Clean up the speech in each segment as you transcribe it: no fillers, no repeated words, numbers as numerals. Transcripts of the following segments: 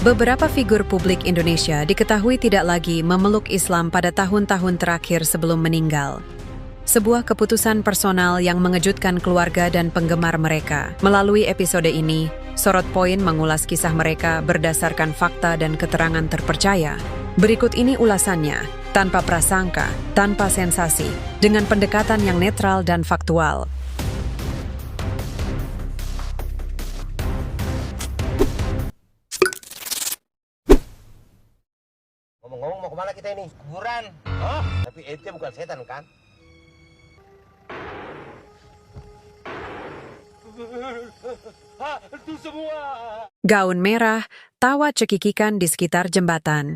Beberapa figur publik Indonesia diketahui tidak lagi memeluk Islam pada tahun-tahun terakhir sebelum meninggal. Sebuah keputusan personal yang mengejutkan keluarga dan penggemar mereka. Melalui episode ini, Sorot Poin mengulas kisah mereka berdasarkan fakta dan keterangan terpercaya. Berikut ini ulasannya, tanpa prasangka, tanpa sensasi, dengan pendekatan yang netral dan faktual. Ngomong-ngomong mau kemana kita ini? Kuburan. Hah? Tapi ente bukan setan kan? Itu semua. Gaun merah, tawa cekikikan di sekitar jembatan.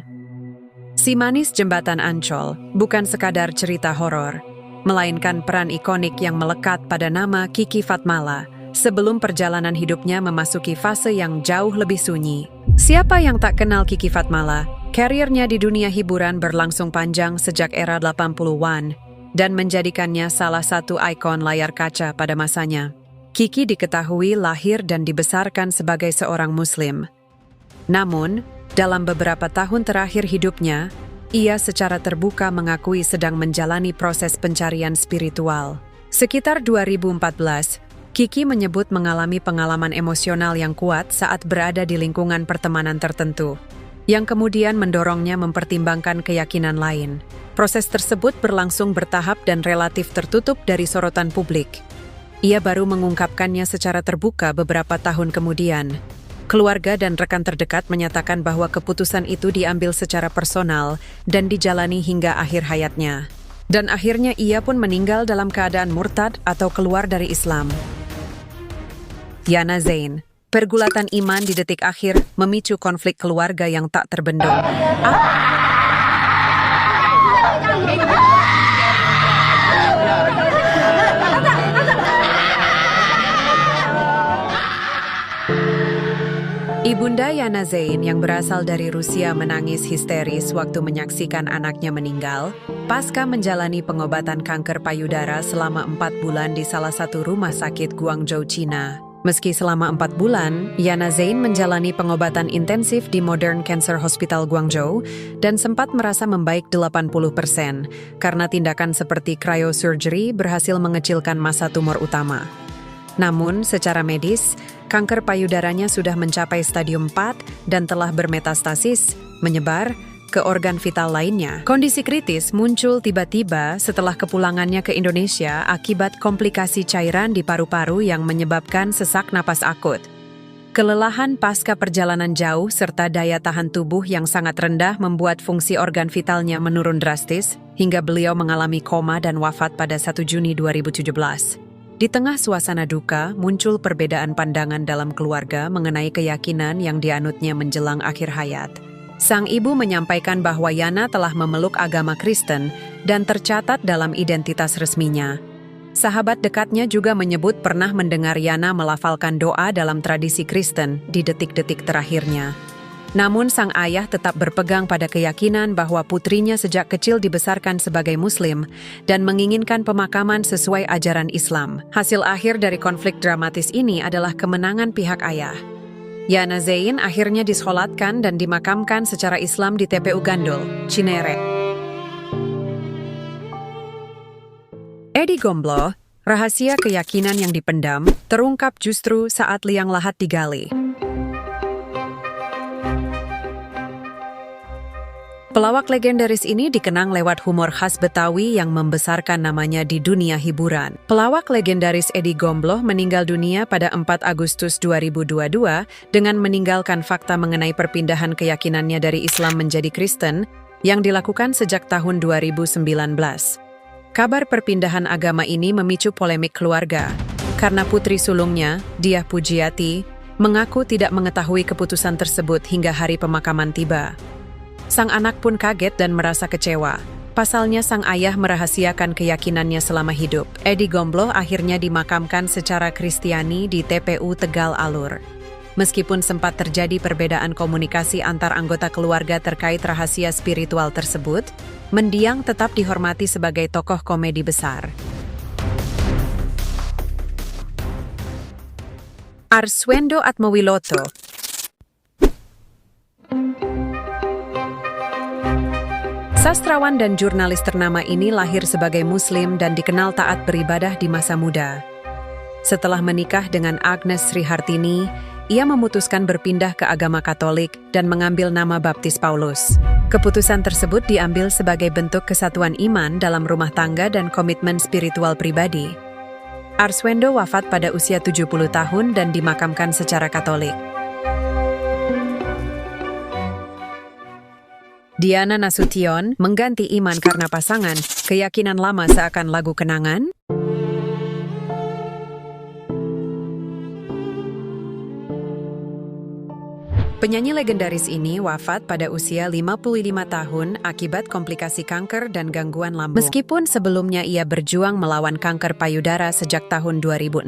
Si manis jembatan Ancol bukan sekadar cerita horor, melainkan peran ikonik yang melekat pada nama Kiki Fatmala sebelum perjalanan hidupnya memasuki fase yang jauh lebih sunyi. Siapa yang tak kenal Kiki Fatmala? Karirnya di dunia hiburan berlangsung panjang sejak era 80-an dan menjadikannya salah satu ikon layar kaca pada masanya. Kiki diketahui lahir dan dibesarkan sebagai seorang Muslim. Namun, dalam beberapa tahun terakhir hidupnya, ia secara terbuka mengakui sedang menjalani proses pencarian spiritual. Sekitar 2014, Kiki menyebut mengalami pengalaman emosional yang kuat saat berada di lingkungan pertemanan tertentu, yang kemudian mendorongnya mempertimbangkan keyakinan lain. Proses tersebut berlangsung bertahap dan relatif tertutup dari sorotan publik. Ia baru mengungkapkannya secara terbuka beberapa tahun kemudian. Keluarga dan rekan terdekat menyatakan bahwa keputusan itu diambil secara personal dan dijalani hingga akhir hayatnya. Dan akhirnya ia pun meninggal dalam keadaan murtad atau keluar dari Islam. Yana Zain, pergulatan iman di detik akhir memicu konflik keluarga yang tak terbendung. Ibunda Yana Zain yang berasal dari Rusia menangis histeris waktu menyaksikan anaknya meninggal pasca menjalani pengobatan kanker payudara selama 4 bulan di salah satu rumah sakit Guangzhou, China. Meski selama 4 bulan, Yana Zain menjalani pengobatan intensif di Modern Cancer Hospital Guangzhou dan sempat merasa membaik 80% karena tindakan seperti cryosurgery berhasil mengecilkan massa tumor utama. Namun, secara medis, kanker payudaranya sudah mencapai stadium 4 dan telah bermetastasis, menyebar ke organ vital lainnya. Kondisi kritis muncul tiba-tiba setelah kepulangannya ke Indonesia akibat komplikasi cairan di paru-paru yang menyebabkan sesak napas akut. Kelelahan pasca perjalanan jauh serta daya tahan tubuh yang sangat rendah membuat fungsi organ vitalnya menurun drastis hingga beliau mengalami koma dan wafat pada 1 Juni 2017. Di tengah suasana duka, muncul perbedaan pandangan dalam keluarga mengenai keyakinan yang dianutnya menjelang akhir hayat. Sang ibu menyampaikan bahwa Yana telah memeluk agama Kristen dan tercatat dalam identitas resminya. Sahabat dekatnya juga menyebut pernah mendengar Yana melafalkan doa dalam tradisi Kristen di detik-detik terakhirnya. Namun sang ayah tetap berpegang pada keyakinan bahwa putrinya sejak kecil dibesarkan sebagai Muslim dan menginginkan pemakaman sesuai ajaran Islam. Hasil akhir dari konflik dramatis ini adalah kemenangan pihak ayah. Yana Zain akhirnya disolatkan dan dimakamkan secara Islam di TPU Gandul, Cinere. Edi Gomblo, rahasia keyakinan yang dipendam, terungkap justru saat liang lahat digali. Pelawak legendaris ini dikenang lewat humor khas Betawi yang membesarkan namanya di dunia hiburan. Pelawak legendaris Edi Gomblo meninggal dunia pada 4 Agustus 2022 dengan meninggalkan fakta mengenai perpindahan keyakinannya dari Islam menjadi Kristen yang dilakukan sejak tahun 2019. Kabar perpindahan agama ini memicu polemik keluarga karena putri sulungnya, Diah Pujiati, mengaku tidak mengetahui keputusan tersebut hingga hari pemakaman tiba. Sang anak pun kaget dan merasa kecewa. Pasalnya sang ayah merahasiakan keyakinannya selama hidup. Edi Gomblo akhirnya dimakamkan secara Kristiani di TPU Tegal Alur. Meskipun sempat terjadi perbedaan komunikasi antar anggota keluarga terkait rahasia spiritual tersebut, mendiang tetap dihormati sebagai tokoh komedi besar. Arswendo Atmowiloto. Sastrawan dan jurnalis ternama ini lahir sebagai Muslim dan dikenal taat beribadah di masa muda. Setelah menikah dengan Agnes Srihartini, ia memutuskan berpindah ke agama Katolik dan mengambil nama baptis Paulus. Keputusan tersebut diambil sebagai bentuk kesatuan iman dalam rumah tangga dan komitmen spiritual pribadi. Arswendo wafat pada usia 70 tahun dan dimakamkan secara Katolik. Diana Nasution mengganti iman karena pasangan, keyakinan lama seakan lagu kenangan. Penyanyi legendaris ini wafat pada usia 55 tahun akibat komplikasi kanker dan gangguan lambung. Meskipun sebelumnya ia berjuang melawan kanker payudara sejak tahun 2006,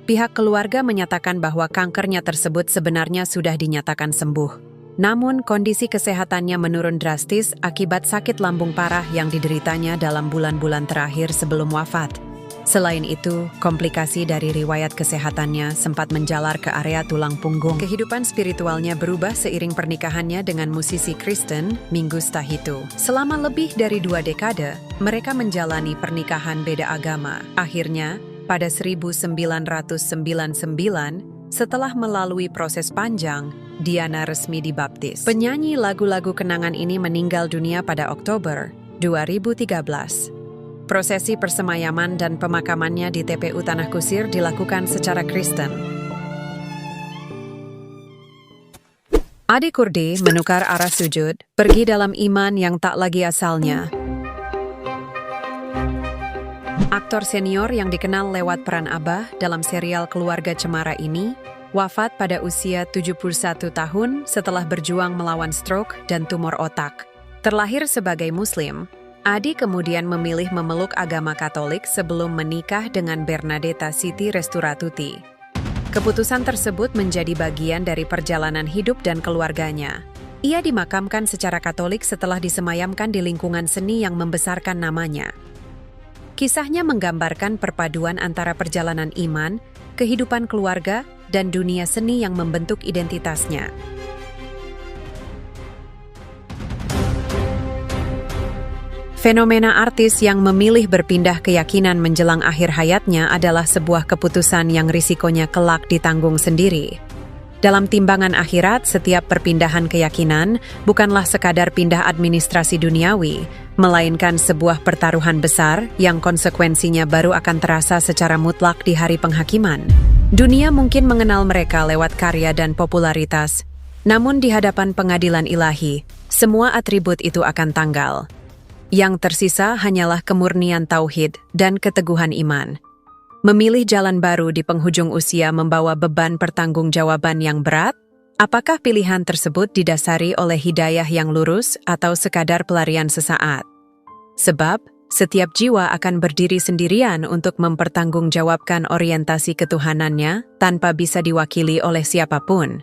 pihak keluarga menyatakan bahwa kankernya tersebut sebenarnya sudah dinyatakan sembuh. Namun, kondisi kesehatannya menurun drastis akibat sakit lambung parah yang dideritanya dalam bulan-bulan terakhir sebelum wafat. Selain itu, komplikasi dari riwayat kesehatannya sempat menjalar ke area tulang punggung. Kehidupan spiritualnya berubah seiring pernikahannya dengan musisi Kristen, Mingus Tahitu. Selama lebih dari 2 dekade, mereka menjalani pernikahan beda agama. Akhirnya, pada 1999, setelah melalui proses panjang, Diana resmi dibaptis. Penyanyi lagu-lagu kenangan ini meninggal dunia pada Oktober 2013. Prosesi persemayaman dan pemakamannya di TPU Tanah Kusir dilakukan secara Kristen. Ade Kurdi menukar arah sujud, pergi dalam iman yang tak lagi asalnya. Aktor senior yang dikenal lewat peran Abah dalam serial Keluarga Cemara ini wafat pada usia 71 tahun setelah berjuang melawan stroke dan tumor otak. Terlahir sebagai Muslim, Adi kemudian memilih memeluk agama Katolik sebelum menikah dengan Bernadetta Siti Resturatuti. Keputusan tersebut menjadi bagian dari perjalanan hidup dan keluarganya. Ia dimakamkan secara Katolik setelah disemayamkan di lingkungan seni yang membesarkan namanya. Kisahnya menggambarkan perpaduan antara perjalanan iman, kehidupan keluarga, dan dunia seni yang membentuk identitasnya. Fenomena artis yang memilih berpindah keyakinan menjelang akhir hayatnya adalah sebuah keputusan yang risikonya kelak ditanggung sendiri. Dalam timbangan akhirat, setiap perpindahan keyakinan bukanlah sekadar pindah administrasi duniawi, melainkan sebuah pertaruhan besar yang konsekuensinya baru akan terasa secara mutlak di hari penghakiman. Dunia mungkin mengenal mereka lewat karya dan popularitas, namun di hadapan pengadilan ilahi, semua atribut itu akan tanggal. Yang tersisa hanyalah kemurnian tauhid dan keteguhan iman. Memilih jalan baru di penghujung usia membawa beban pertanggungjawaban yang berat. Apakah pilihan tersebut didasari oleh hidayah yang lurus atau sekadar pelarian sesaat? Sebab, setiap jiwa akan berdiri sendirian untuk mempertanggungjawabkan orientasi ketuhanannya tanpa bisa diwakili oleh siapapun.